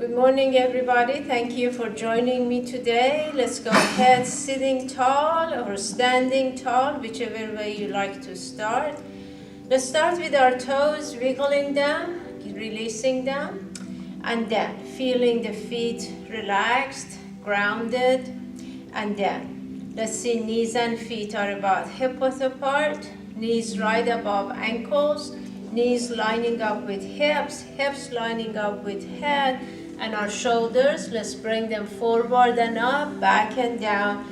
Good morning, everybody. Thank you for joining me today. Let's go ahead, sitting tall or standing tall, whichever way you like to start. Let's start with our toes, wiggling them, releasing them, and then feeling the feet relaxed, grounded, and then let's see knees and feet are about hip width apart, knees right above ankles, knees lining up with hips, hips lining up with head, and our shoulders, let's bring them forward and up, back and down.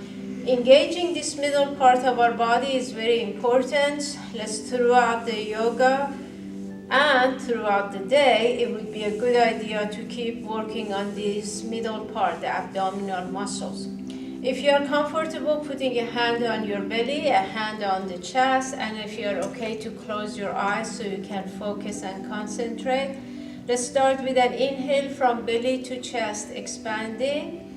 Engaging this middle part of our body is very important. Let's throughout the yoga and throughout the day, it would be a good idea to keep working on this middle part, the abdominal muscles. If you are comfortable putting a hand on your belly, a hand on the chest, and if you are okay to close your eyes so you can focus and concentrate, let's start with an inhale from belly to chest, expanding.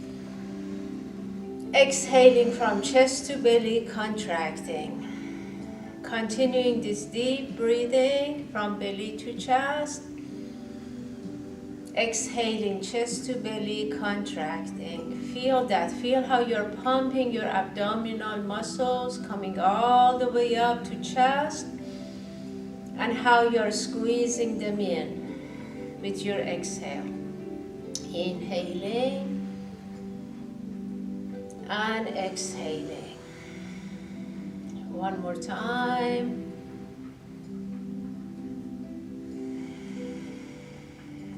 Exhaling from chest to belly, contracting. Continuing this deep breathing from belly to chest. Exhaling chest to belly, contracting. Feel that. Feel how you're pumping your abdominal muscles, coming all the way up to chest, and how you're squeezing them in with your exhale. Inhaling and exhaling. One more time.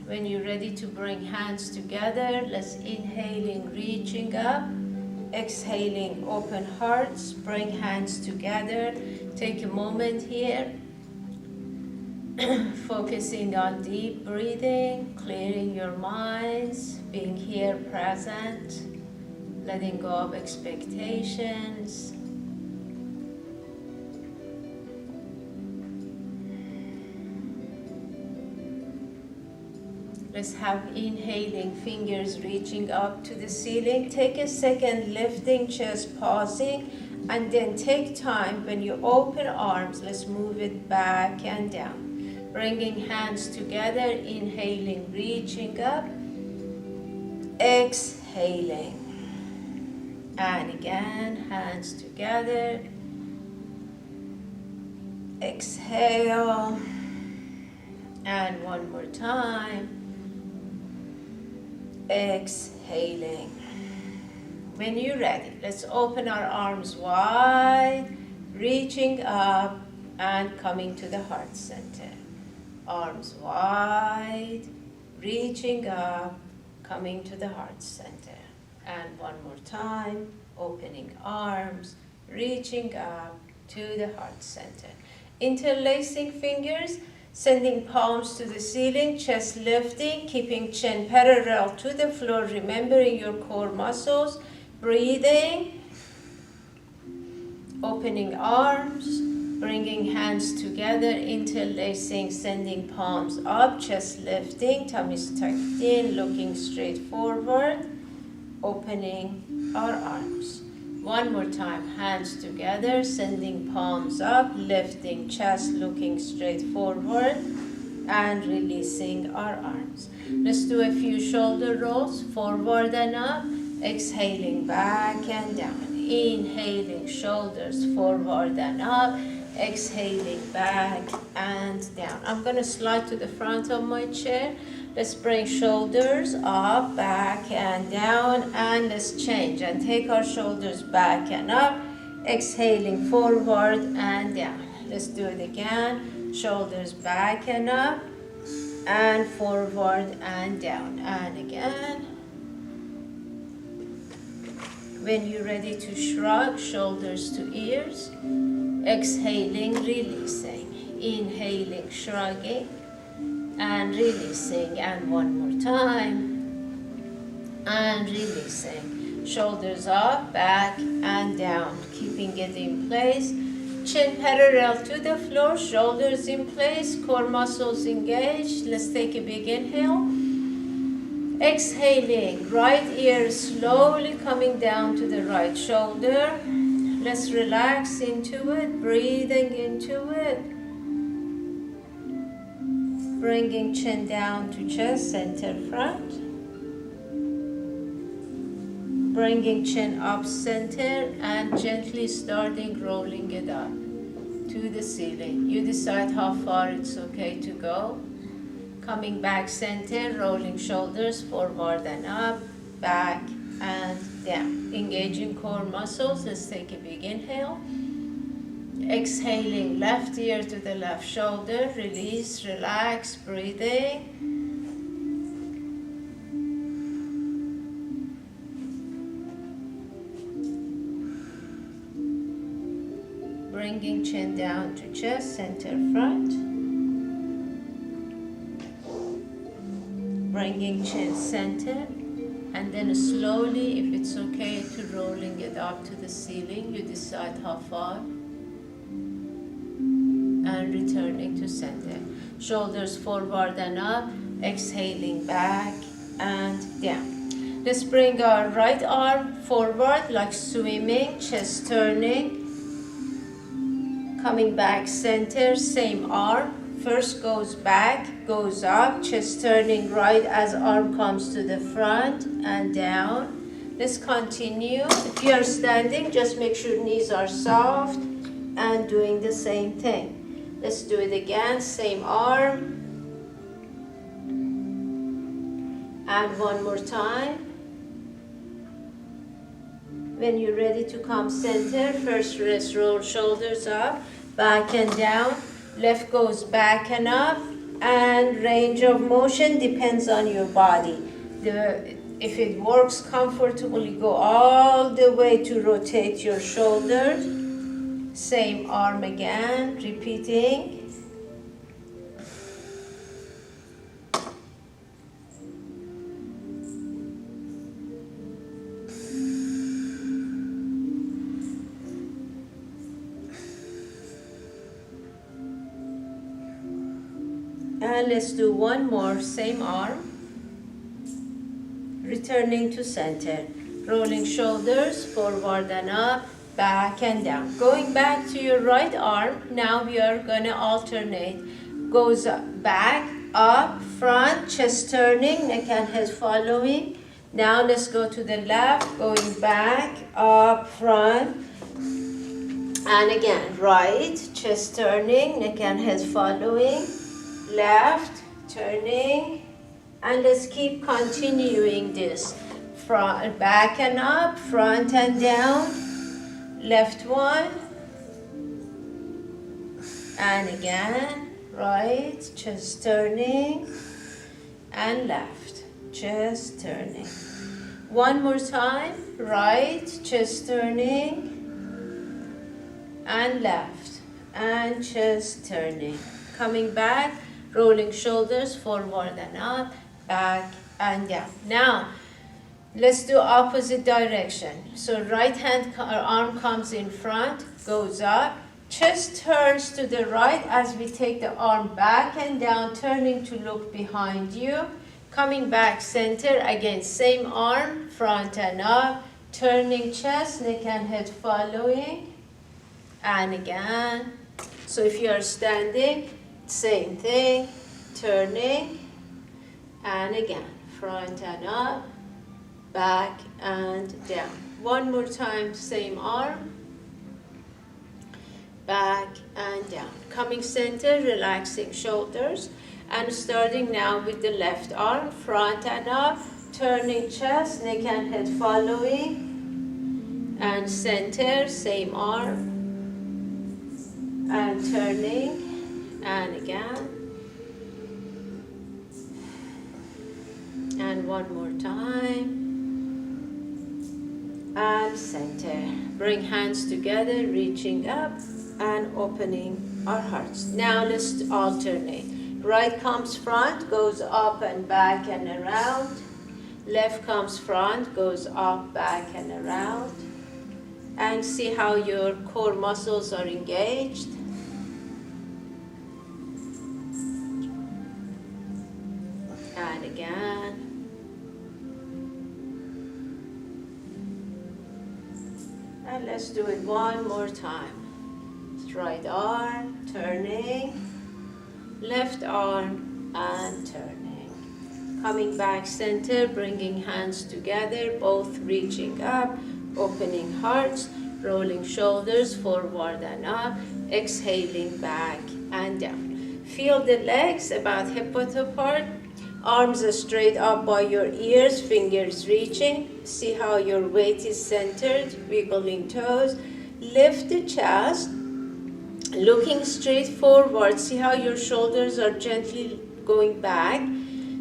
When you're ready to bring hands together, let's inhaling, reaching up. Exhaling, open hearts, bring hands together. Take a moment here. Focusing on deep breathing, clearing your minds, being here present, letting go of expectations. Let's have inhaling, fingers reaching up to the ceiling. Take a second, lifting chest, pausing, and then take time when you open arms, let's move it back and down. Bringing hands together, inhaling, reaching up, exhaling. And again, hands together, exhale, and one more time, exhaling. When you're ready, let's open our arms wide, reaching up and coming to the heart center. Arms wide, reaching up, coming to the heart center. And one more time, opening arms, reaching up to the heart center. Interlacing fingers, sending palms to the ceiling, chest lifting, keeping chin parallel to the floor, remembering your core muscles, breathing, opening arms, bringing hands together, interlacing, sending palms up, chest lifting, tummies tucked in, looking straight forward, opening our arms. One more time, hands together, sending palms up, lifting chest, looking straight forward, and releasing our arms. Let's do a few shoulder rolls, forward and up, exhaling back and down. Inhaling, shoulders forward and up, exhaling back and down. I'm going to slide to the front of my chair. Let's bring shoulders up, back and down, and let's change and take our shoulders back and up, exhaling forward and down. Let's do it again. Shoulders back and up, and forward and down, and again. When you're ready to shrug, shoulders to ears, exhaling, releasing, inhaling, shrugging, and releasing, and one more time, and releasing. Shoulders up, back, and down, keeping it in place. Chin parallel to the floor, shoulders in place, core muscles engaged. Let's take a big inhale. Exhaling, right ear slowly coming down to the right shoulder. Let's relax into it, breathing into it. Bringing chin down to chest, center front. Bringing chin up center and gently starting rolling it up to the ceiling. You decide how far it's okay to go. Coming back center, rolling shoulders forward and up, back and down. Engaging core muscles. Let's take a big inhale. Exhaling left ear to the left shoulder. Release, relax, breathing. Bringing chin down to chest, center front. Bringing chin center. And then slowly, if it's okay, to rolling it up to the ceiling. You decide how far. And returning to center. Shoulders forward and up. Exhaling back and down. Let's bring our right arm forward like swimming, chest turning. Coming back center, same arm. First goes back, goes up, chest turning right as arm comes to the front and down. Let's continue. If you are standing, just make sure knees are soft and doing the same thing. Let's do it again, same arm. And one more time. When you're ready to come center, first let's roll shoulders up, back and down. Left goes back and up, and range of motion depends on your body. If it works comfortably, go all the way to rotate your shoulders. Same arm again, repeating. And let's do one more, same arm. Returning to center. Rolling shoulders forward and up, back and down. Going back to your right arm, now we are gonna alternate. Goes back, up, front, chest turning, neck and head following. Now let's go to the left, going back, up, front. And again, right, chest turning, neck and head following. Left, turning, and let's keep continuing this. Front, back and up, front and down. Left one. And again, right, chest turning, and left, chest turning. One more time, right, chest turning, and left, and chest turning. Coming back, rolling shoulders forward and up, back and down. Now, let's do opposite direction. So right hand arm comes in front, goes up, chest turns to the right as we take the arm back and down, turning to look behind you. Coming back center, again, same arm, front and up, turning chest, neck and head following, and again. So if you are standing, same thing, turning, and again, front and up, back and down. One more time, same arm, back and down. Coming center, relaxing shoulders, and starting now with the left arm, front and up, turning chest, neck and head following, and center, same arm, and turning, and again, and one more time, and center. Bring hands together, reaching up and opening our hearts. Now let's alternate. Right comes front, goes up and back and around. Left comes front, goes up, back and around. And see how your core muscles are engaged. And again. And let's do it one more time. Right arm, turning, left arm, and turning. Coming back center, bringing hands together, both reaching up, opening hearts, rolling shoulders forward and up, exhaling back and down. Feel the legs about hip-width apart, arms straight up by your ears, fingers reaching. See how your weight is centered, wiggling toes. Lift the chest, looking straight forward. See how your shoulders are gently going back.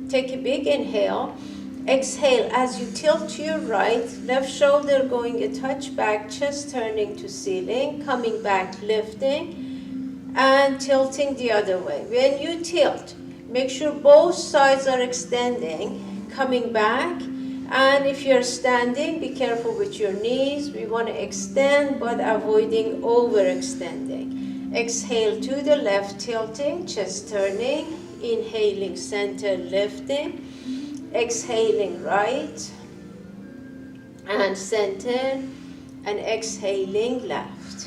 Take a big inhale. Exhale as you tilt to your right, left shoulder going a touch back, chest turning to ceiling, coming back, lifting, and tilting the other way. When you tilt, make sure both sides are extending, coming back, and if you're standing, be careful with your knees. We want to extend, but avoiding overextending. Exhale to the left, tilting, chest turning, inhaling, center, lifting. Exhaling right and center, and exhaling left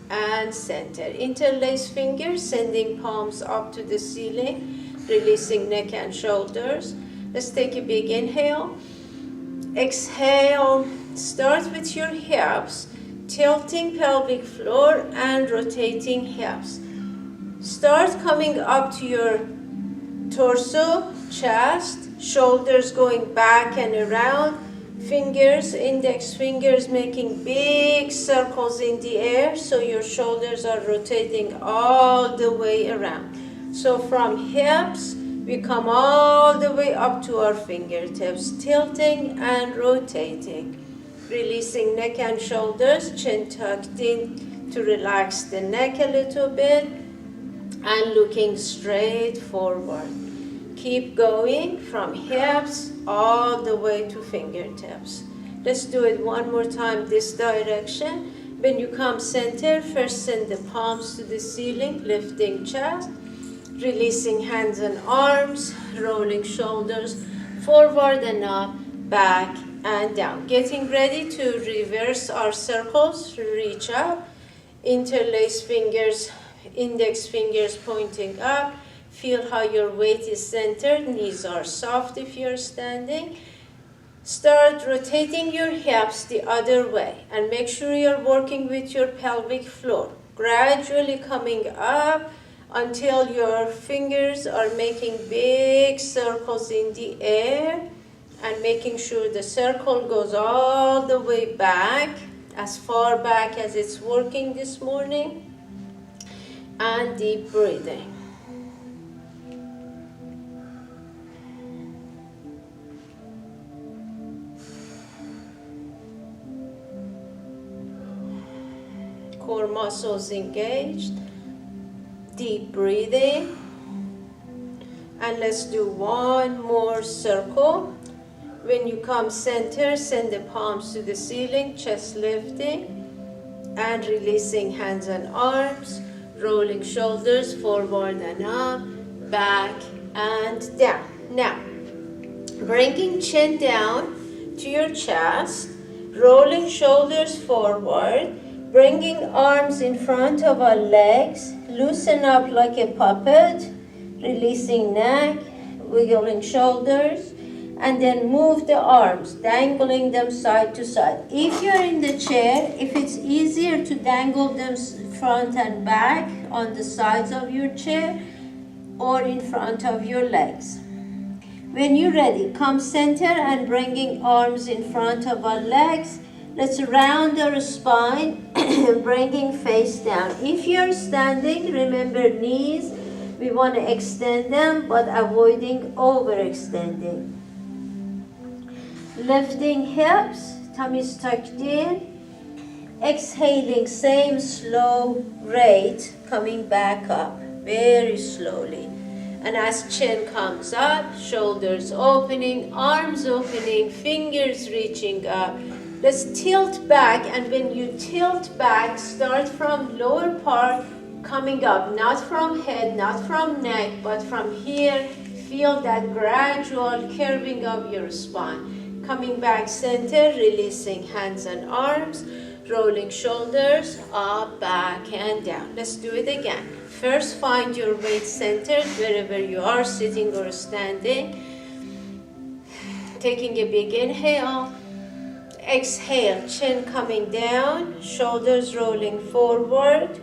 and center. Interlace fingers, sending palms up to the ceiling, releasing neck and shoulders. Let's take a big inhale. Exhale, start with your hips, tilting pelvic floor and rotating hips. Start coming up to your torso, chest, shoulders going back and around, fingers, index fingers making big circles in the air, so your shoulders are rotating all the way around. So from hips, we come all the way up to our fingertips, tilting and rotating. Releasing neck and shoulders, chin tucked in to relax the neck a little bit, and looking straight forward. Keep going from hips all the way to fingertips. Let's do it one more time this direction. When you come center, first send the palms to the ceiling, lifting chest, releasing hands and arms, rolling shoulders forward and up, back and down. Getting ready to reverse our circles, reach up, interlace fingers, index fingers pointing up. Feel how your weight is centered, knees are soft if you're standing. Start rotating your hips the other way and make sure you're working with your pelvic floor. Gradually coming up until your fingers are making big circles in the air, and making sure the circle goes all the way back, as far back as it's working this morning. And deep breathing. Core muscles engaged. Deep breathing. And let's do one more circle. When you come center, send the palms to the ceiling, chest lifting, and releasing hands and arms, rolling shoulders forward and up, back and down. Now, bringing chin down to your chest, rolling shoulders forward, bringing arms in front of our legs, loosen up like a puppet, releasing neck, wiggling shoulders, and then move the arms, dangling them side to side. If you're in the chair, if it's easier to dangle them front and back on the sides of your chair or in front of your legs. When you're ready, come center and bringing arms in front of our legs. Let's round our spine, bringing face down. If you're standing, remember knees, we want to extend them, but avoiding overextending. Lifting hips, tummies tucked in. Exhaling, same slow rate, coming back up, very slowly. And as chin comes up, shoulders opening, arms opening, fingers reaching up. Let's tilt back, and when you tilt back, start from lower part, coming up, not from head, not from neck, but from here. Feel that gradual curving of your spine. Coming back center, releasing hands and arms, rolling shoulders, up, back, and down. Let's do it again. First, find your weight centered wherever you are, sitting or standing. Taking a big inhale. Exhale, chin coming down, shoulders rolling forward,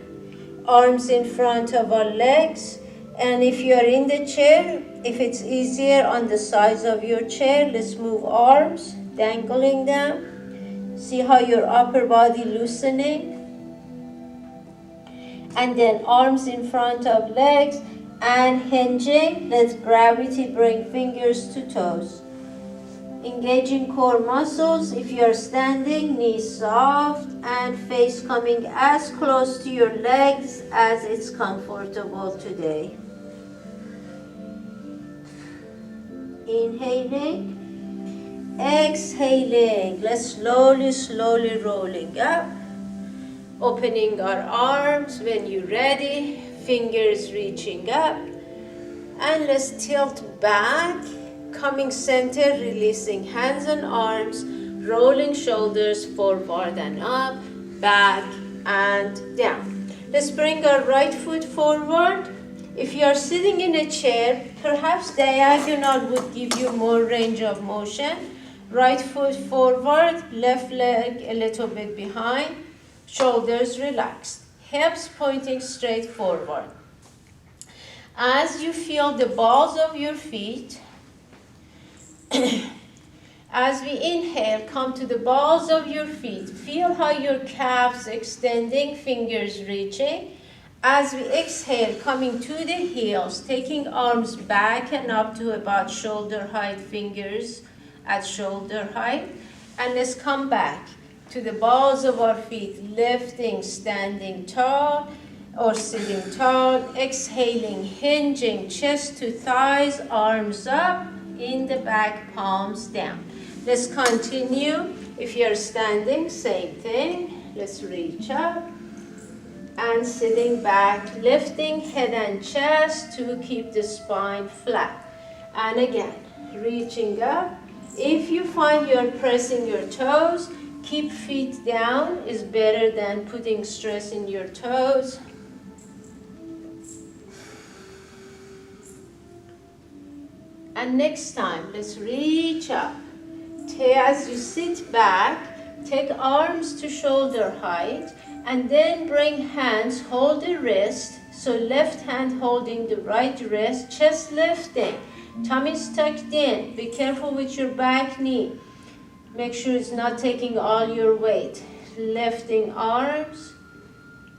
arms in front of our legs. And if you are in the chair, if it's easier on the sides of your chair, let's move arms, dangling them. See how your upper body loosening. And then arms in front of legs and hinging. Let gravity bring fingers to toes. Engaging core muscles. If you are standing, knees soft and face coming as close to your legs as it's comfortable today. Inhaling, exhaling. Let's slowly rolling up. Opening our arms when you're ready, fingers reaching up. And let's tilt back. Coming center, releasing hands and arms, rolling shoulders forward and up, back and down. Let's bring our right foot forward. If you are sitting in a chair, perhaps diagonal would give you more range of motion. Right foot forward, left leg a little bit behind, shoulders relaxed, hips pointing straight forward. As you feel the balls of your feet, as we inhale, come to the balls of your feet. Feel how your calves extending, fingers reaching. As we exhale, coming to the heels, taking arms back and up to about shoulder height, fingers at shoulder height. And let's come back to the balls of our feet, lifting, standing tall or sitting tall. Exhaling, hinging, chest to thighs, arms up. In the back, palms down. Let's continue. If you're standing, same thing. Let's reach up and sitting back, lifting head and chest to keep the spine flat. And again, reaching up. If you find you're pressing your toes, keep feet down is better than putting stress in your toes. And next time, let's reach up. As you sit back, take arms to shoulder height, and then bring hands, hold the wrist. So left hand holding the right wrist, chest lifting, tummy's tucked in. Be careful with your back knee. Make sure it's not taking all your weight. Lifting arms,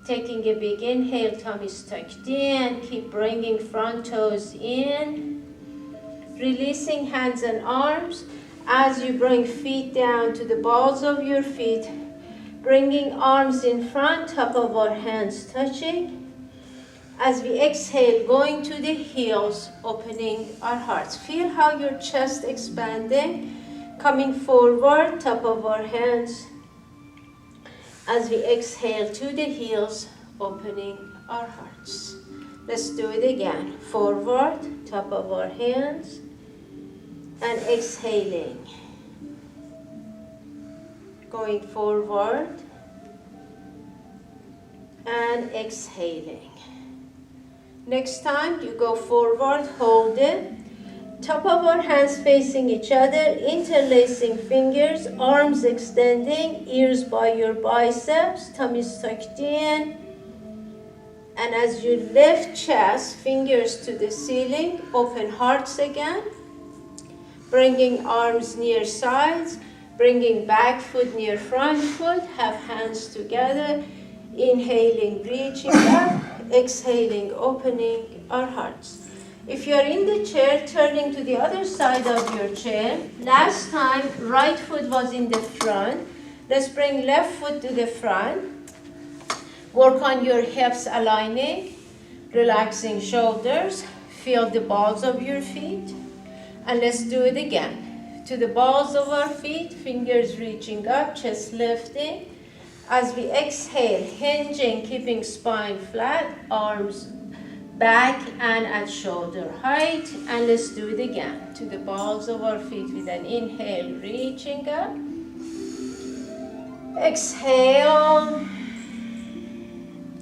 taking a big inhale, tummy's tucked in. Keep bringing front toes in. Releasing hands and arms as you bring feet down to the balls of your feet, bringing arms in front, top of our hands touching. As we exhale, going to the heels, opening our hearts. Feel how your chest expanding, coming forward, top of our hands. As we exhale to the heels, opening our hearts. Let's do it again. Forward, top of our hands. And exhaling, going forward and exhaling. Next time you go forward, hold it. Top of our hands facing each other, interlacing fingers, arms extending, ears by your biceps, tummies tucked in. And as you lift chest, fingers to the ceiling, open hearts again. Bringing arms near sides, bringing back foot near front foot, have hands together, inhaling, reaching up, exhaling, opening our hearts. If you're in the chair, turning to the other side of your chair. Last time, right foot was in the front. Let's bring left foot to the front. Work on your hips aligning, relaxing shoulders, feel the balls of your feet. And let's do it again. To the balls of our feet, fingers reaching up, chest lifting. As we exhale, hinging, keeping spine flat, arms back and at shoulder height. And let's do it again. To the balls of our feet with an inhale, reaching up. Exhale.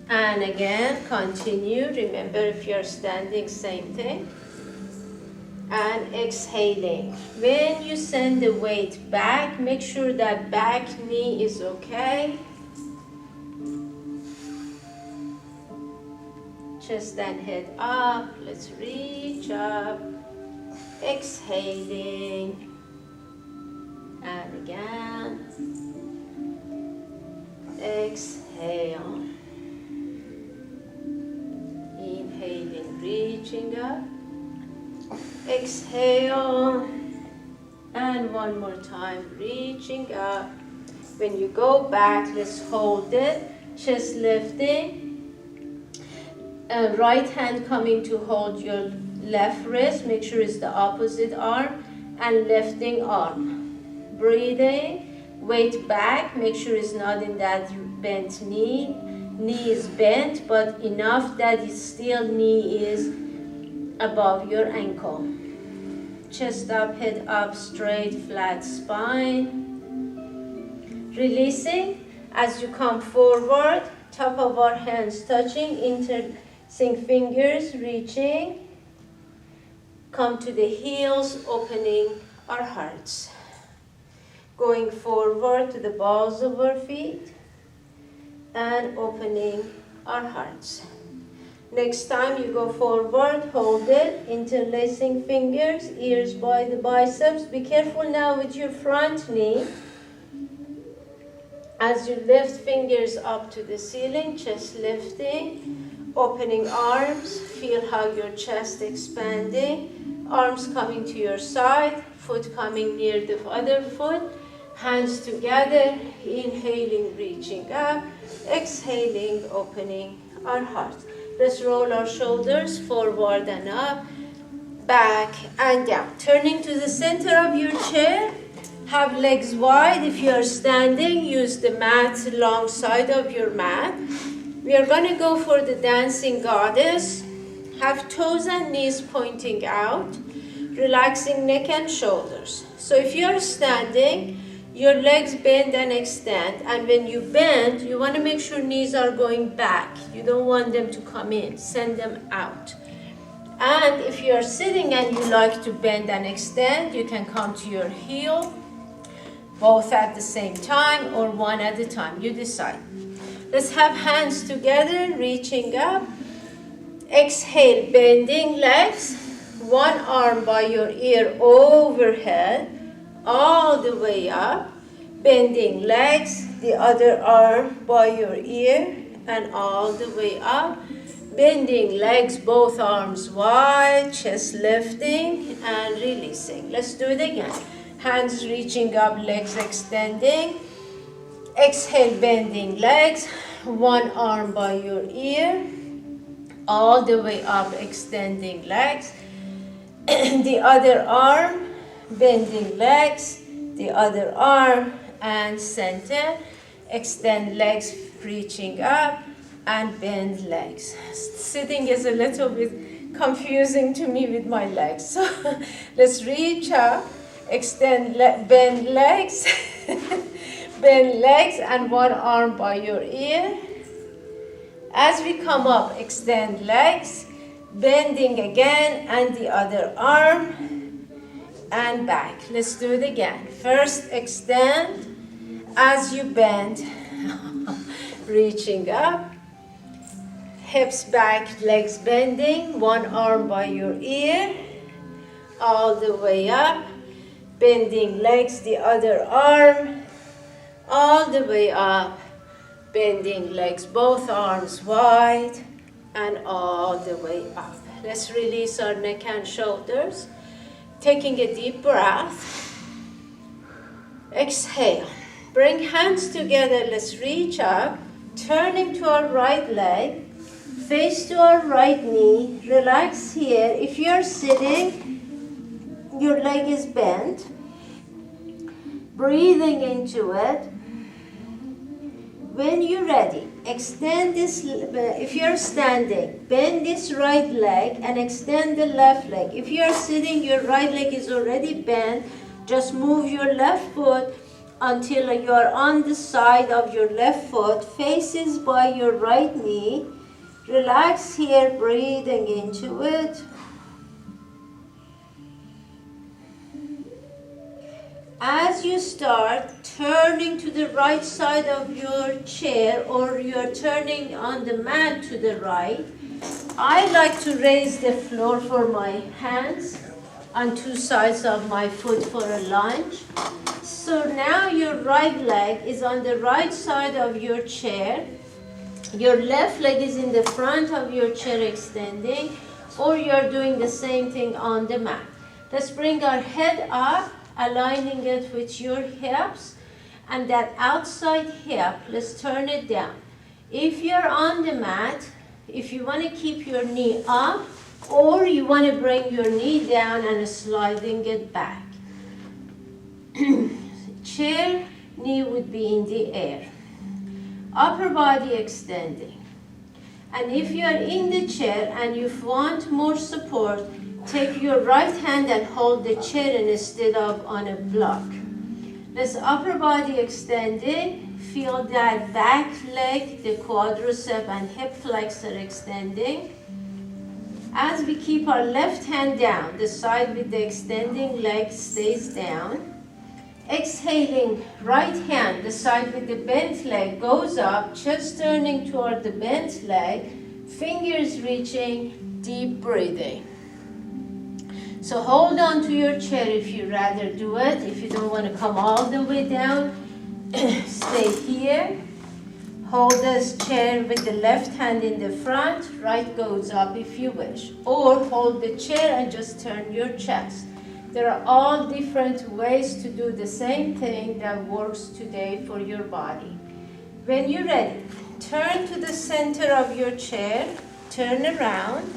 And again, continue. Remember, if you're standing, same thing. and exhaling. When you send the weight back, make sure that back knee is okay. Chest and head up. Let's reach up. Exhaling. And again. Exhale. Inhaling, reaching up. Exhale. And one more time, reaching up. When you go back, let's hold it. Chest lifting. Right hand coming to hold your left wrist. Make sure it's the opposite arm. And lifting arm. Breathing. Weight back. Make sure it's not in that bent knee. Knee is bent, but enough that it still knee is above your ankle. Chest up, head up, straight, flat spine. Releasing as you come forward, top of our hands touching, interlacing fingers, reaching. Come to the heels, opening our hearts. Going forward to the balls of our feet and opening our hearts. Next time you go forward, hold it, interlacing fingers, ears by the biceps. Be careful now with your front knee. As you lift fingers up to the ceiling, chest lifting, opening arms, feel how your chest expanding, arms coming to your side, foot coming near the other foot, hands together, inhaling, reaching up, exhaling, opening our heart. Let's roll our shoulders forward and up, back and down. Turning to the center of your chair, have legs wide. If you are standing, use the mat long side of your mat. We are going to go for the dancing goddess. Have toes and knees pointing out, relaxing neck and shoulders. So if you are standing, your legs bend and extend, and when you bend, you want to make sure knees are going back. You don't want them to come in. Send them out. And if you are sitting and you like to bend and extend, you can come to your heel, both at the same time or one at a time. You decide. Let's have hands together, reaching up. Exhale, bending legs. One arm by your ear overhead, all the way up, bending legs, the other arm by your ear and all the way up, bending legs, both arms wide, chest lifting and releasing. Let's do it again. Hands reaching up, legs extending. Exhale, bending legs, one arm by your ear, all the way up, extending legs, the other arm, bending legs, the other arm, and center. Extend legs, reaching up, and bend legs. Sitting is a little bit confusing to me with my legs. So let's reach up, extend, bend legs, bend legs, and one arm by your ear. As we come up, extend legs, bending again, and the other arm, and back. Let's do it again. First, extend as you bend, reaching up, hips back, legs bending, one arm by your ear, all the way up, bending legs, the other arm, all the way up, bending legs, both arms wide, and all the way up. Let's release our neck and shoulders. Taking a deep breath. Exhale. Bring hands together. Let's reach up. Turning to our right leg. Face to our right knee. Relax here. If you're sitting, your leg is bent. Breathing into it. When you're ready, extend this, if you're standing, bend this right leg and extend the left leg. If you're sitting, your right leg is already bent. Just move your left foot until you are on the side of your left foot, faces by your right knee. Relax here, breathing into it. As you start turning to the right side of your chair, or you're turning on the mat to the right, I like to raise the floor for my hands on two sides of my foot for a lunge. So now your right leg is on the right side of your chair. Your left leg is in the front of your chair extending, or you're doing the same thing on the mat. Let's bring our head up, aligning it with your hips, and that outside hip, let's turn it down. If you're on the mat, if you want to keep your knee up, or you want to bring your knee down and sliding it back. Chair, knee would be in the air. Upper body extending. And if you are in the chair and you want more support, take your right hand and hold the chair instead of on a block. Let's upper body extending. Feel that back leg, the quadricep and hip flexor extending. As we keep our left hand down, the side with the extending leg stays down. Exhaling, right hand, the side with the bent leg goes up, chest turning toward the bent leg, fingers reaching, deep breathing. So hold on to your chair if you rather do it. If you don't want to come all the way down, stay here. Hold this chair with the left hand in the front, right goes up if you wish. Or hold the chair and just turn your chest. There are all different ways to do the same thing that works today for your body. When you're ready, turn to the center of your chair, turn around,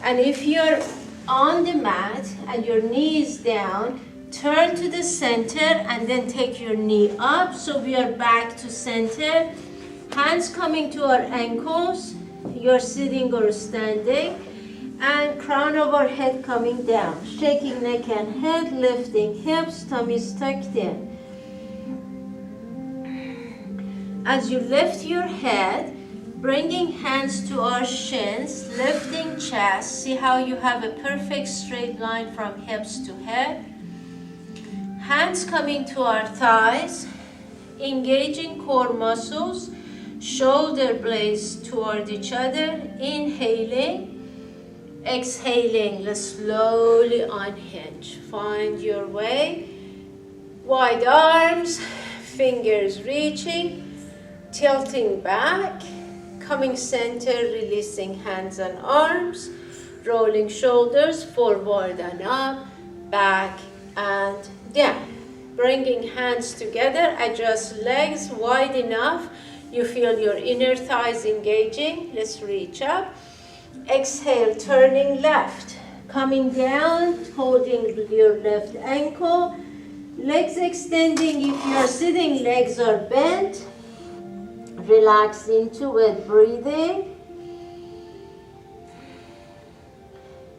and if you're on the mat and your knee is down, turn to the center and then take your knee up so we are back to center. Hands coming to our ankles, you're sitting or standing. And crown of our head coming down, shaking neck and head, lifting hips, tummies tucked in. As you lift your head, bringing hands to our shins, lifting chest, see how you have a perfect straight line from hips to head. Hands coming to our thighs, engaging core muscles, shoulder blades toward each other, inhaling. Exhaling, let's slowly unhinge. Find your way. Wide arms, fingers reaching, tilting back, coming center, releasing hands and arms, rolling shoulders forward and up, back and down. Bringing hands together, adjust legs wide enough. You feel your inner thighs engaging. Let's reach up. Exhale, turning left, coming down, holding your left ankle, legs extending. If you are sitting, legs are bent. Relax into it, breathing.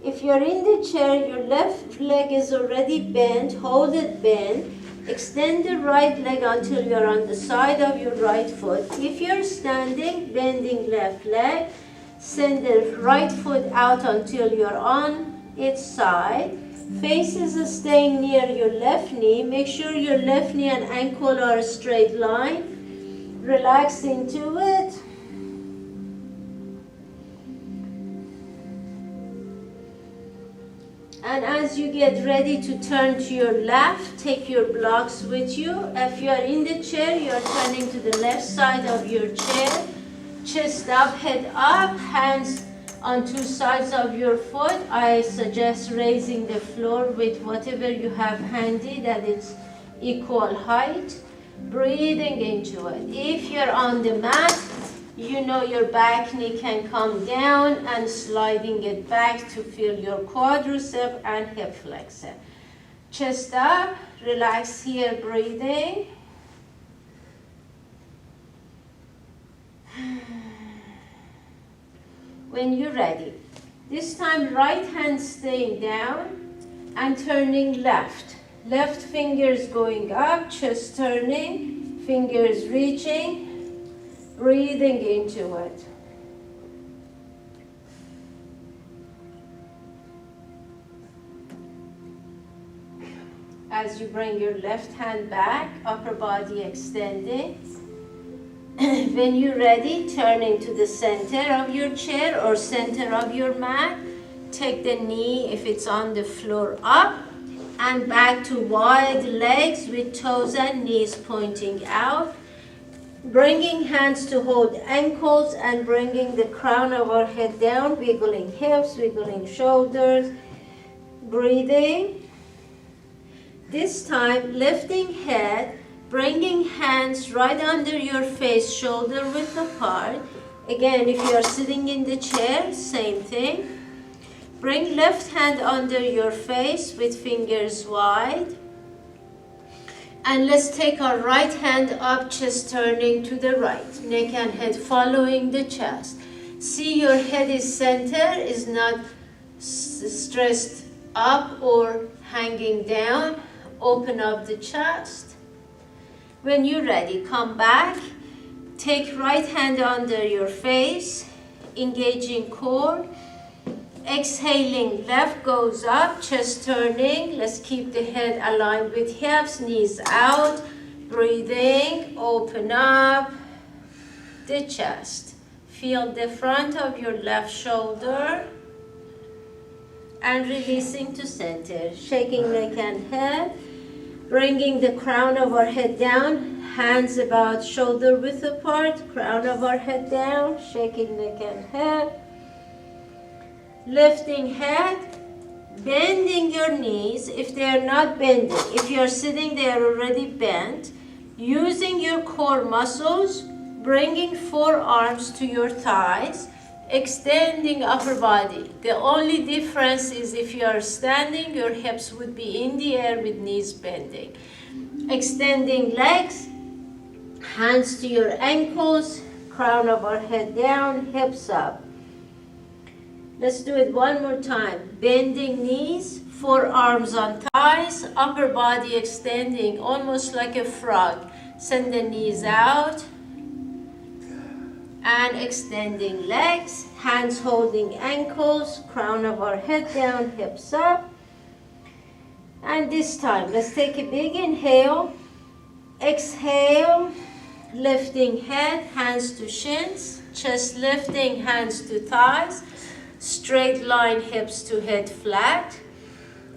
If you're in the chair, your left leg is already bent, hold it bent. Extend the right leg until you're on the side of your right foot. If you're standing, bending left leg. Send the right foot out until you're on its side. Faces staying near your left knee. Make sure your left knee and ankle are a straight line. Relax into it. And as you get ready to turn to your left, take your blocks with you. If you are in the chair, you are turning to the left side of your chair. Chest up, head up, hands on two sides of your foot. I suggest raising the floor with whatever you have handy that is equal height. Breathing into it. If you're on the mat, you know your back knee can come down and sliding it back to feel your quadricep and hip flexor. Chest up, relax here, breathing. When you're ready, this time right hand staying down and turning left. Left fingers going up, chest turning, fingers reaching, breathing into it. as you bring your left hand back, upper body extending. When you're ready, turn into the center of your chair or center of your mat. Take the knee, if it's on the floor, up and back to wide legs with toes and knees pointing out. Bringing hands to hold ankles and bringing the crown of our head down, wiggling hips, wiggling shoulders, breathing. This time, lifting head, bringing hands right under your face, shoulder width apart. Again, if you are sitting in the chair, same thing. Bring left hand under your face with fingers wide. And let's take our right hand up, chest turning to the right. Neck and head following the chest. See your head is center, is not stressed up or hanging down. Open up the chest. When you're ready, come back. Take right hand under your face, engaging core. Exhaling, left goes up, chest turning. Let's keep the head aligned with hips, knees out. Breathing, open up the chest. Feel the front of your left shoulder. And releasing to center. Shaking neck and head. Bringing the crown of our head down. Hands about shoulder width apart. Crown of our head down. Shaking neck and head. Lifting head, bending your knees if they are not bending. If you are sitting, they are already bent. Using your core muscles, bringing forearms to your thighs, extending upper body. The only difference is if you are standing, your hips would be in the air with knees bending. Extending legs, hands to your ankles, crown of our head down, hips up. Let's do it one more time. Bending knees, forearms on thighs, upper body extending, almost like a frog. Send the knees out. And extending legs, hands holding ankles, crown of our head down, hips up. And this time, let's take a big inhale. Exhale, lifting head, hands to shins, chest lifting, hands to thighs. Straight line, hips to head flat.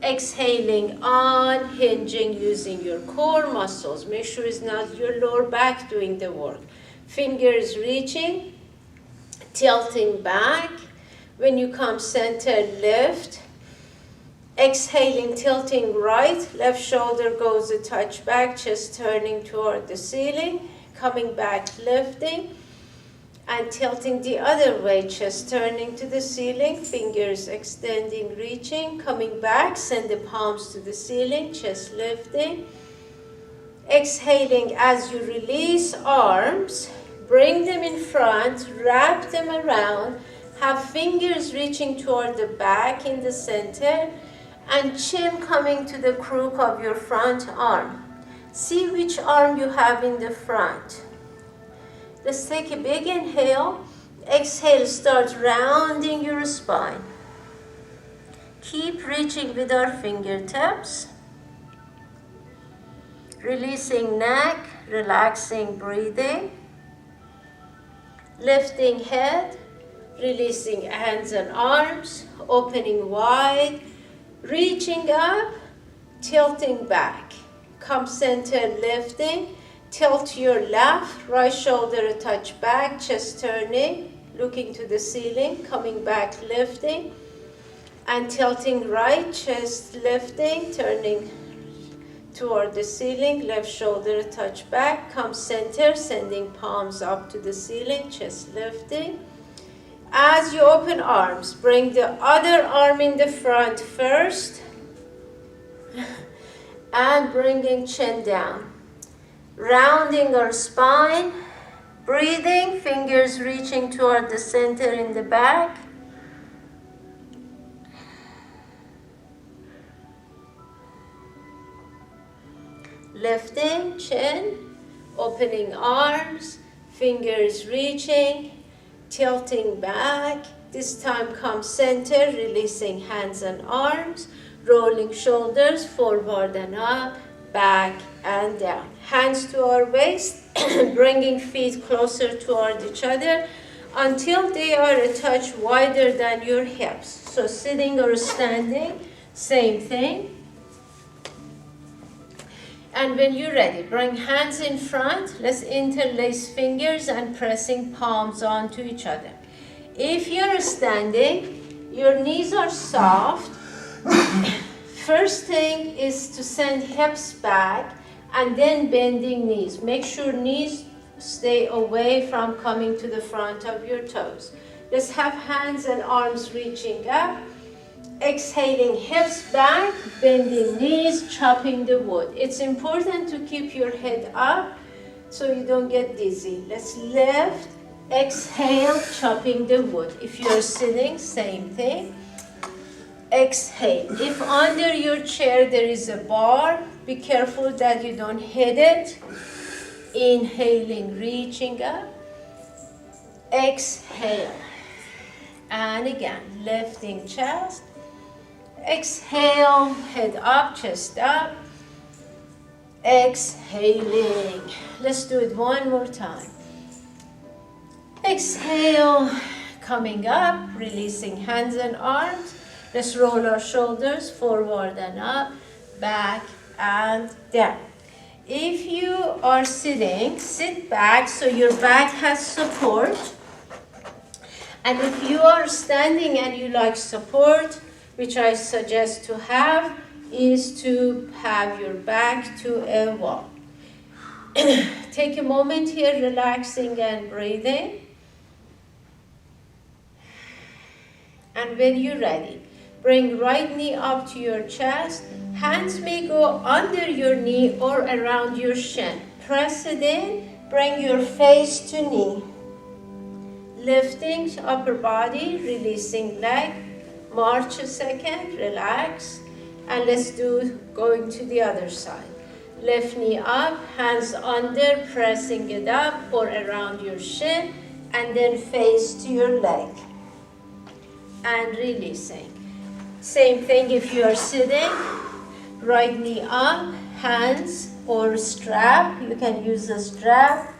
Exhaling on, hinging using your core muscles. Make sure it's not your lower back doing the work. Fingers reaching, tilting back. When you come center, lift. Exhaling, tilting right. Left shoulder goes a touch back, chest turning toward the ceiling. Coming back, lifting. And tilting the other way, chest turning to the ceiling, fingers extending, reaching, coming back, send the palms to the ceiling, chest lifting. Exhaling as you release arms, bring them in front, wrap them around, have fingers reaching toward the back in the center, and chin coming to the crook of your front arm. See which arm you have in the front. Let's take a big inhale. Exhale, start rounding your spine. Keep reaching with our fingertips. Releasing neck, relaxing breathing. Lifting head, releasing hands and arms, opening wide. Reaching up, tilting back. Come center, lifting. Tilt your left, right shoulder a touch back, chest turning, looking to the ceiling, coming back, lifting, and tilting right, chest lifting, turning toward the ceiling, left shoulder a touch back, come center, sending palms up to the ceiling, chest lifting. As you open arms, bring the other arm in the front first, and bringing chin down. Rounding our spine, breathing, fingers reaching toward the center in the back. Lifting, chin, opening arms, fingers reaching, tilting back. This time come center, releasing hands and arms. rolling shoulders forward and up, back and down. Hands to our waist, bringing feet closer toward each other until they are a touch wider than your hips. So sitting or standing, same thing. And when you're ready, bring hands in front. Let's interlace fingers and pressing palms onto each other. If you're standing, your knees are soft. First thing is to send hips back and then bending knees. Make sure knees stay away from coming to the front of your toes. Let's have hands and arms reaching up. Exhaling, hips back, bending knees, chopping the wood. It's important to keep your head up so you don't get dizzy. Let's lift, exhale, chopping the wood. If you're sitting, same thing. Exhale. If under your chair there is a bar, be careful that you don't hit it. Inhaling, reaching up. Exhale. And again, lifting chest. Exhale, head up, chest up. Exhaling. Let's do it one more time. Exhale, coming up, releasing hands and arms. Let's roll our shoulders forward and up, back and down. If you are sitting, sit back so your back has support. And if you are standing and you like support, which I suggest to have, is to have your back to a wall. Take a moment here, relaxing and breathing. And when you're ready, bring right knee up to your chest. Hands may go under your knee or around your shin. Press it in, bring your face to knee. Lifting upper body, releasing leg. March a second, relax, and let's do going to the other side. Left knee up, hands under, pressing it up or around your shin, and then face to your leg. And releasing. Same thing if you are sitting, right knee up, hands or strap, you can use a strap,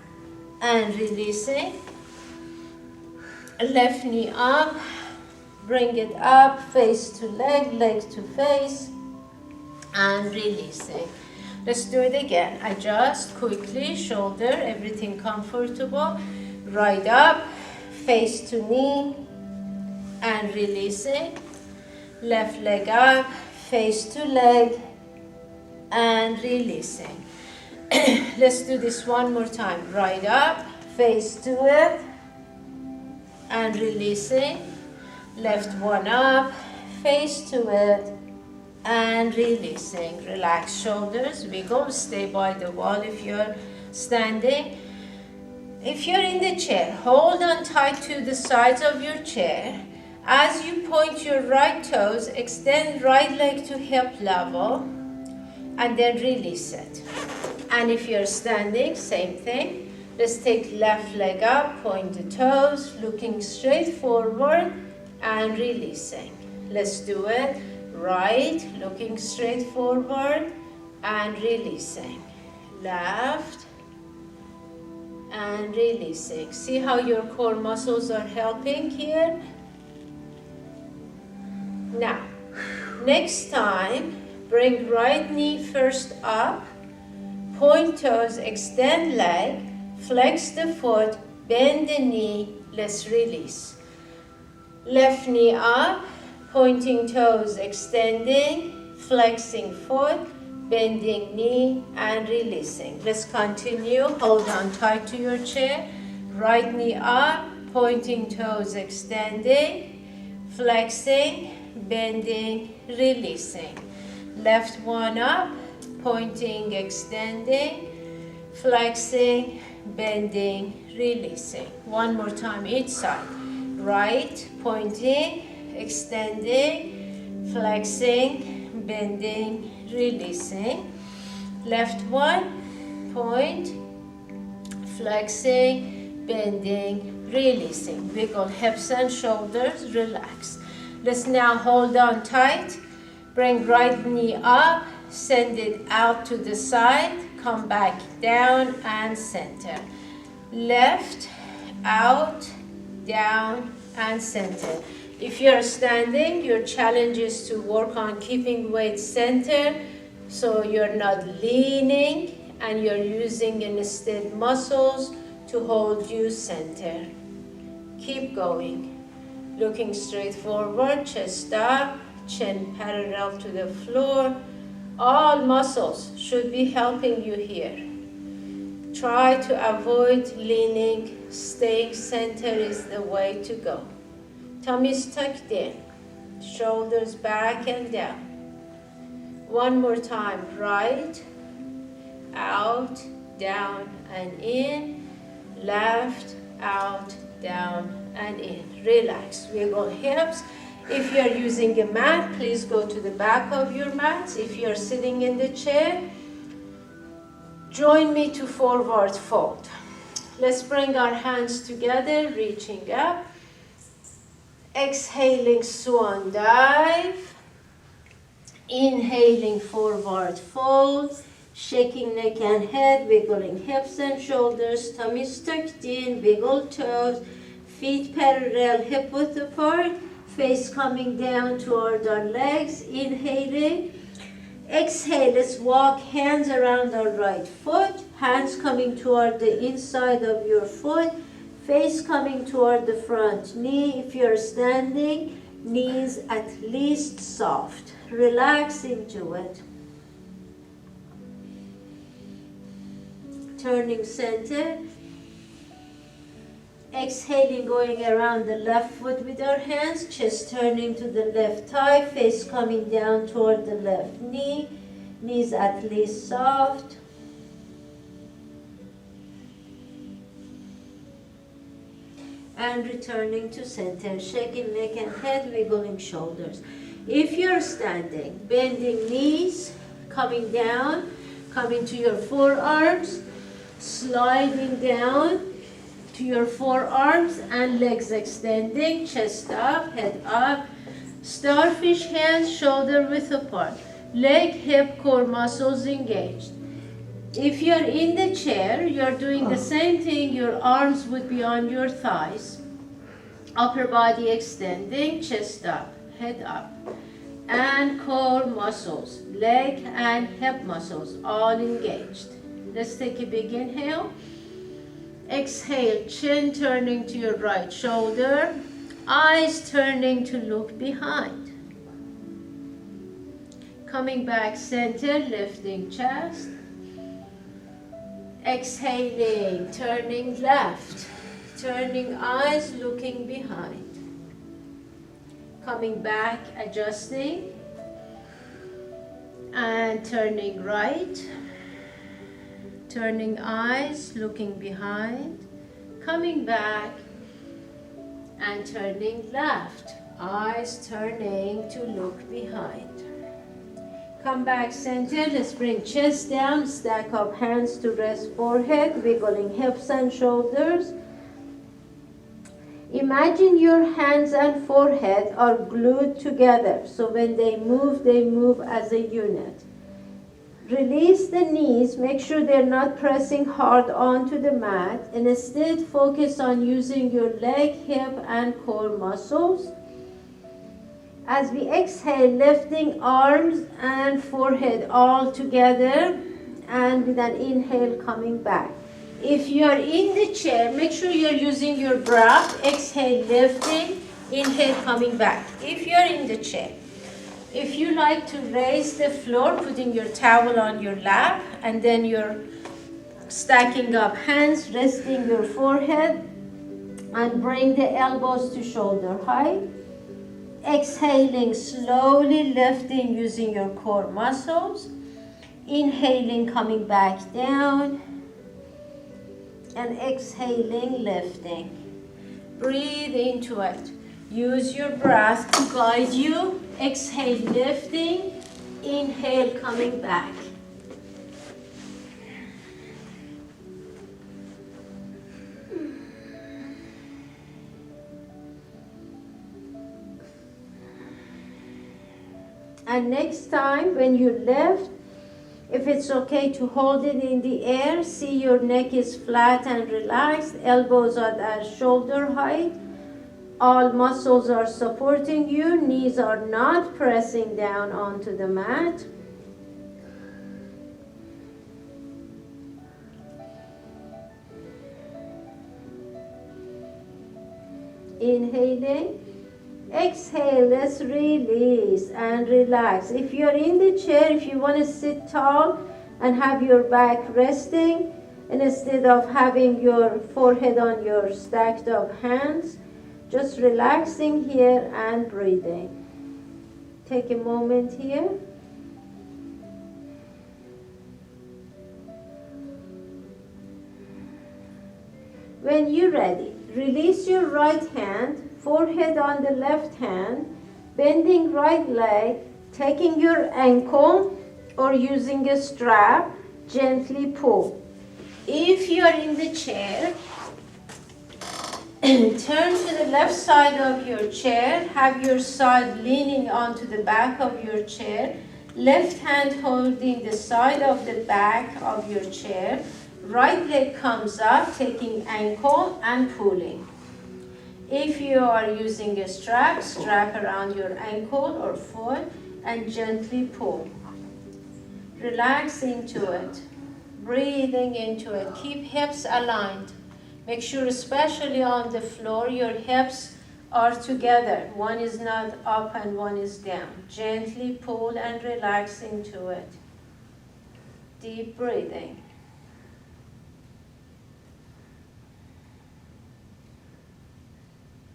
and releasing. Left knee up, bring it up, face to leg, leg to face, and releasing. Let's do it again. Adjust quickly, shoulder, everything comfortable. Right up, face to knee, and releasing. Left leg up, face to leg, and releasing. Let's do this one more time. Right up, face to it, and releasing. Left one up, face to it, and releasing. Relax shoulders, wiggle, stay by the wall if you're standing. If you're in the chair, hold on tight to the sides of your chair. As you point your right toes, extend right leg to hip level, and then release it. And if you're standing, same thing. Let's take left leg up, point the toes, looking straight forward, and releasing. Let's do it. Right, looking straight forward and releasing. Left and releasing. See how your core muscles are helping here? Now, next time, bring right knee first up, point toes, extend leg, flex the foot, bend the knee, let's release. Left knee up, pointing toes, extending, flexing foot, bending knee, and releasing. Let's continue. Hold on tight to your chair. Right knee up, pointing toes, extending, flexing, bending, releasing. Left one up, pointing, extending, flexing, bending, releasing. One more time each side. Right, pointing, extending, flexing, bending, releasing. Left one, point, flexing, bending, releasing. Wiggle hips and shoulders, relax. Let's now hold on tight. Bring right knee up, send it out to the side, come back down and center. Left, out, down and center. If you're standing, your challenge is to work on keeping weight center so you're not leaning and you're using instead muscles to hold you center. Keep going. Looking straight forward, chest up, chin parallel to the floor. All muscles should be helping you here. Try to avoid leaning. Staying center is the way to go. Tummy is tucked in. Shoulders back and down. One more time. Right, out, down and in. Left, out, down and in. Relax. Wiggle hips. If you're using a mat, please go to the back of your mat. If you're sitting in the chair, join me to forward fold. Let's bring our hands together, reaching up. Exhaling, swan dive. Inhaling, forward fold. Shaking neck and head, wiggling hips and shoulders, tummy tucked in, wiggle toes, feet parallel, hip width apart, face coming down toward our legs. Inhaling. Exhale, let's walk hands around our right foot, hands coming toward the inside of your foot, face coming toward the front knee. If you're standing, knees at least soft. Relax into it. Turning center. Exhaling, going around the left foot with our hands, chest turning to the left thigh, face coming down toward the left knee, knees at least soft. And returning to center, shaking neck and head, wiggling shoulders. If you're standing, bending knees, coming down, coming to your forearms, sliding down to your forearms and legs extending, chest up, head up, starfish hands, shoulder width apart, leg, hip, core muscles engaged. If you're in the chair, you're doing the same thing. Your arms would be on your thighs, upper body extending, chest up, head up, and core muscles, leg and hip muscles all engaged. Let's take a big inhale. Exhale, chin turning to your right shoulder, eyes turning to look behind. Coming back center, lifting chest. Exhaling, turning left, turning eyes, looking behind. Coming back, adjusting, and turning right. Turning eyes, looking behind, coming back and turning left, eyes turning to look behind. Come back center, let's bring chest down, stack up hands to rest forehead, wiggling hips and shoulders. Imagine your hands and forehead are glued together, so when they move as a unit. Release the knees, make sure they're not pressing hard onto the mat, and instead focus on using your leg, hip, and core muscles. As we exhale, lifting arms and forehead all together, and with an inhale coming back. If you're in the chair, make sure you're using your breath. Exhale, lifting, inhale, coming back. If you're in the chair, if you like to raise the floor, putting your towel on your lap, and then you're stacking up hands, resting your forehead, and bring the elbows to shoulder height. Exhaling, slowly lifting using your core muscles. Inhaling, coming back down. And exhaling, lifting. Breathe into it. Use your breath to guide you. Exhale, lifting. Inhale, coming back. And next time when you lift, if it's okay to hold it in the air, see your neck is flat and relaxed, elbows are at shoulder height, all muscles are supporting you, knees are not pressing down onto the mat. Inhaling. Exhale, let's release and relax. If you're in the chair, if you want to sit tall and have your back resting, and instead of having your forehead on your stacked up hands, just relaxing here and breathing. Take a moment here. When you're ready, release your right hand, forehead on the left hand, bending right leg, taking your ankle or using a strap, gently pull. If you are in the chair, turn to the left side of your chair, have your side leaning onto the back of your chair, left hand holding the side of the back of your chair, right leg comes up, taking ankle and pulling. If you are using a strap, strap around your ankle or foot and gently pull. Relax into it, breathing into it. Keep hips aligned. Make sure, especially on the floor, your hips are together. One is not up and one is down. Gently pull and relax into it. Deep breathing.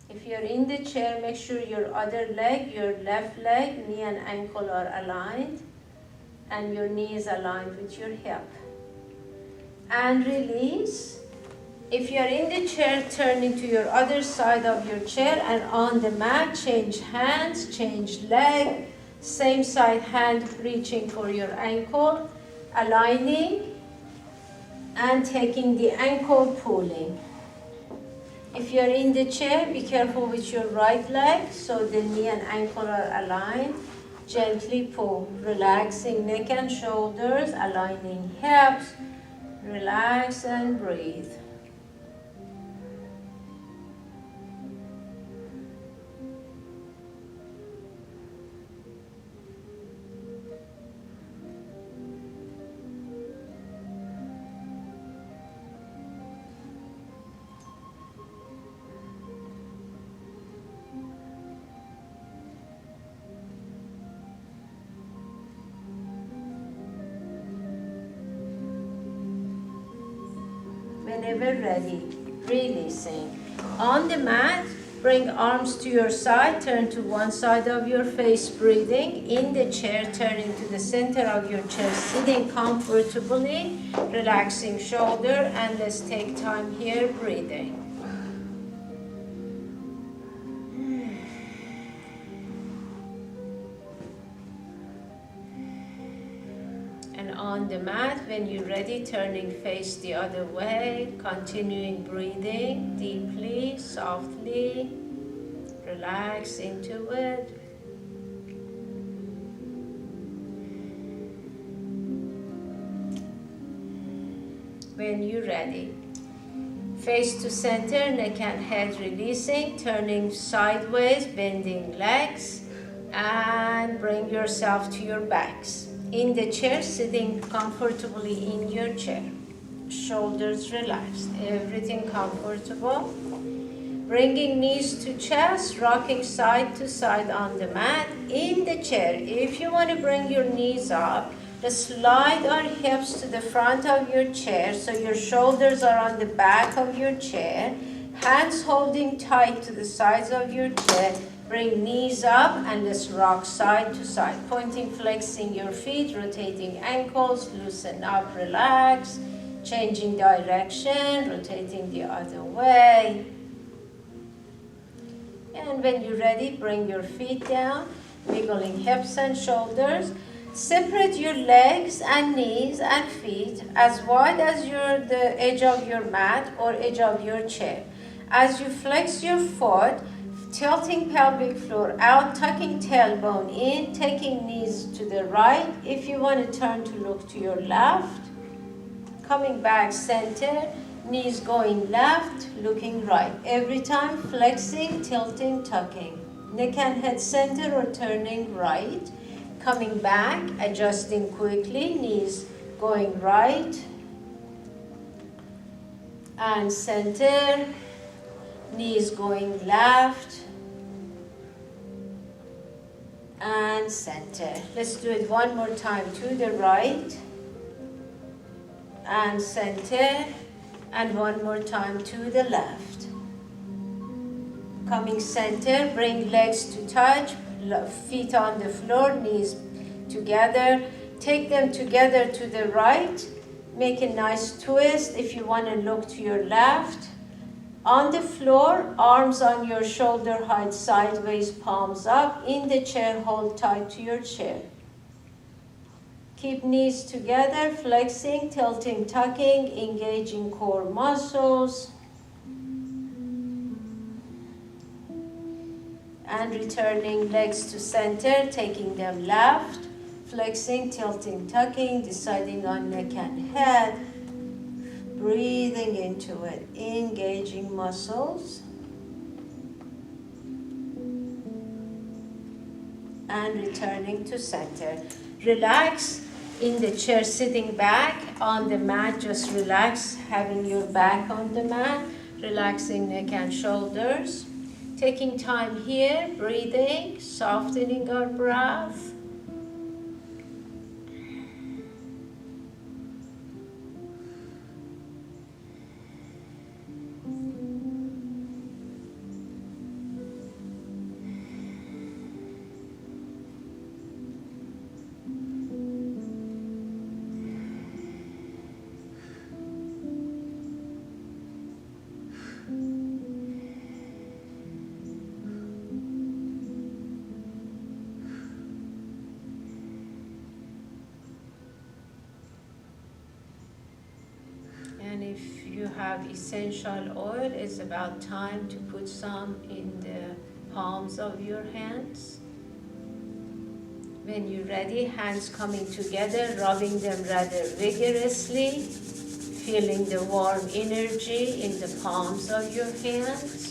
If you're in the chair, make sure your other leg, your left leg, knee and ankle are aligned, and your knee is aligned with your hip. And release. If you're in the chair, turn into your other side of your chair, and on the mat, change hands, change leg, same side hand reaching for your ankle, aligning, and taking the ankle, pulling. If you're in the chair, be careful with your right leg so the knee and ankle are aligned. Gently pull, relaxing neck and shoulders, aligning hips. Relax and breathe. Whenever ready, releasing. On the mat, bring arms to your side, turn to one side of your face, breathing. In the chair, turning to the center of your chair, sitting comfortably, relaxing shoulder, and let's take time here, breathing. On the mat, when you're ready, turning face the other way, continuing breathing deeply, softly, relax into it. When you're ready, face to center, neck and head releasing, turning sideways, bending legs, and bring yourself to your backs. In the chair, sitting comfortably in your chair. Shoulders relaxed, everything comfortable. Bringing knees to chest, rocking side to side on the mat. In the chair, if you want to bring your knees up, just slide our hips to the front of your chair so your shoulders are on the back of your chair. Hands holding tight to the sides of your chair. Bring knees up and let's rock side to side. Pointing, flexing your feet, rotating ankles, loosen up, relax. Changing direction, rotating the other way. And when you're ready, bring your feet down, wiggling hips and shoulders. Separate your legs and knees and feet as wide as the edge of your mat or edge of your chair. As you flex your foot, Tilting pelvic floor out, tucking tailbone in, taking knees to the right. If you want to turn to look to your left, coming back center, knees going left, looking right. Every time flexing, tilting, tucking. Neck and head center or turning right. Coming back, adjusting quickly, knees going right and center, knees going left and center. Let's do it one more time to the right and center, and one more time to the left. Coming center, bring legs to touch, feet on the floor, knees together. Take them together to the right. Make a nice twist if you want to look to your left. On the floor, arms on your shoulder height, sideways, palms up. In the chair, hold tight to your chair. Keep knees together, flexing, tilting, tucking, engaging core muscles. And returning legs to center, taking them left, flexing, tilting, tucking, deciding on neck and head, breathing into it, engaging muscles, and returning to center. Relax in the chair, sitting back on the mat, just relax, having your back on the mat, relaxing neck and shoulders. Taking time here, breathing, softening our breath. And if you have essential oil, it's about time to put some in the palms of your hands. When you're ready, hands coming together, rubbing them rather vigorously, feeling the warm energy in the palms of your hands.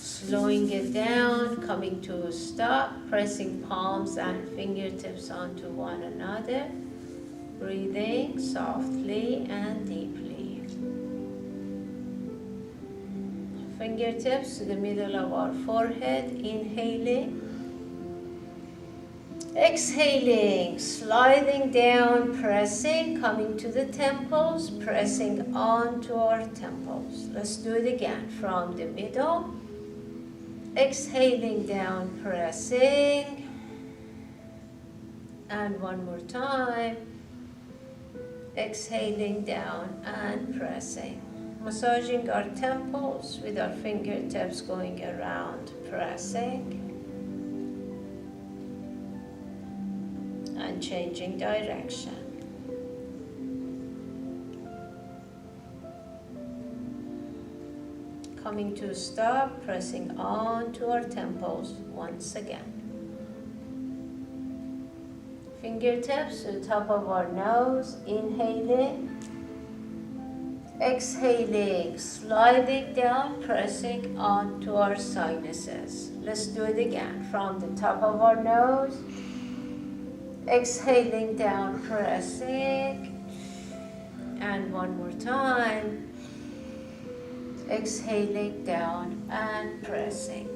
Slowing it down, coming to a stop, pressing palms and fingertips onto one another. Breathing softly and deeply. Fingertips to the middle of our forehead, inhaling. Exhaling, sliding down, pressing, coming to the temples, pressing onto our temples. Let's do it again from the middle. Exhaling down, pressing. And one more time. Exhaling down and pressing. Massaging our temples with our fingertips going around, pressing. And changing direction. Coming to a stop, pressing on to our temples once again. Fingertips to the top of our nose, inhaling. Exhaling, sliding down, pressing onto our sinuses. Let's do it again from the top of our nose. Exhaling down, pressing. And one more time. Exhaling down and pressing.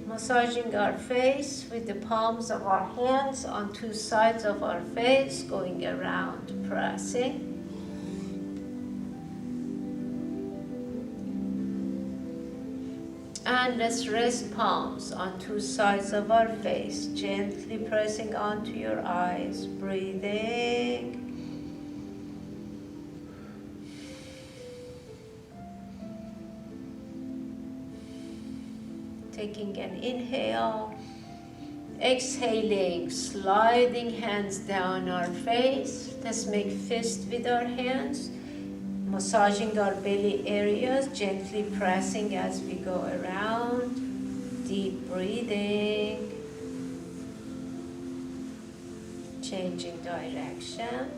Massaging our face with the palms of our hands on two sides of our face, going around, pressing. And let's rest palms on two sides of our face, gently pressing onto your eyes, breathing. Taking an inhale, exhaling, sliding hands down our face. Let's make fist with our hands. Massaging our belly areas, gently pressing as we go around. Deep breathing. Changing direction.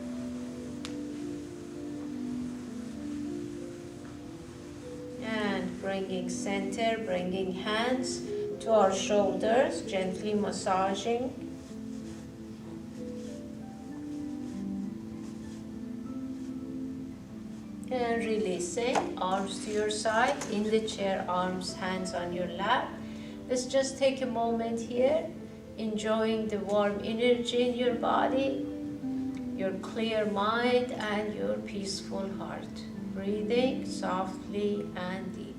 And bringing center, bringing hands to our shoulders, gently massaging. And releasing, arms to your side, in the chair, arms, hands on your lap. Let's just take a moment here, enjoying the warm energy in your body, your clear mind, and your peaceful heart. Breathing softly and deeply.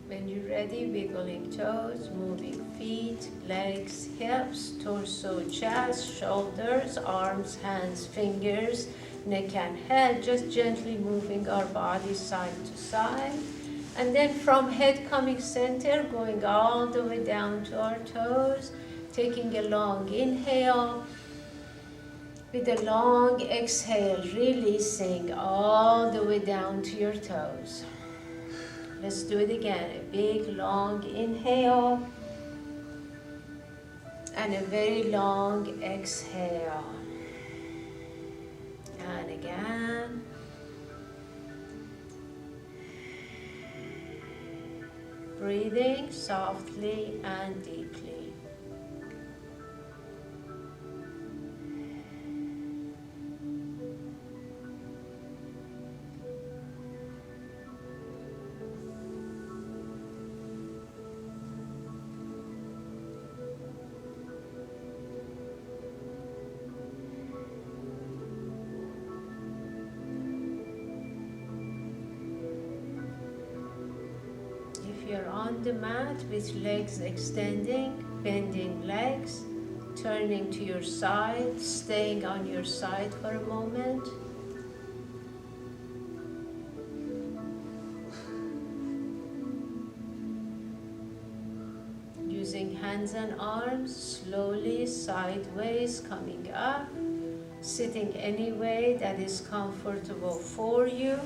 When you're ready, wiggling toes, moving feet, legs, hips, torso, chest, shoulders, arms, hands, fingers, neck and head, just gently moving our body side to side. And then from head coming center, going all the way down to our toes, taking a long inhale. With a long exhale, releasing all the way down to your toes. Let's do it again. A big, long inhale. And a very long exhale. And again. Breathing softly and deeply. You're on the mat with legs extending, bending legs, turning to your side, staying on your side for a moment. Using hands and arms, slowly sideways coming up, sitting any way that is comfortable for you.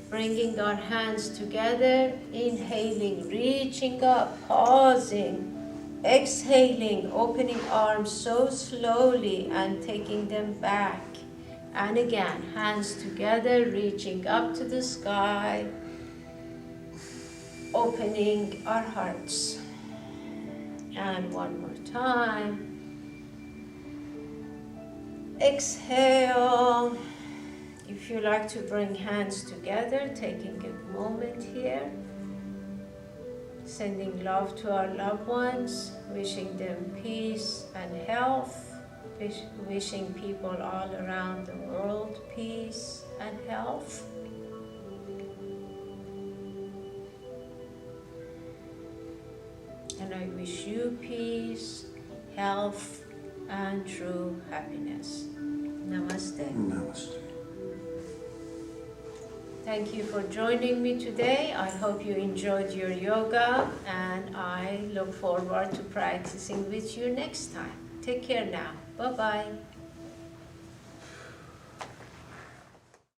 Bringing our hands together, inhaling, reaching up, pausing, exhaling, opening arms so slowly and taking them back. And again, hands together, reaching up to the sky, opening our hearts. And one more time. Exhale. If you like to bring hands together, taking a moment here, sending love to our loved ones, wishing them peace and health, wishing people all around the world peace and health. And I wish you peace, health, and true happiness. Namaste. Namaste. Thank you for joining me today. I hope you enjoyed your yoga, and I look forward to practicing with you next time. Take care now. Bye-bye.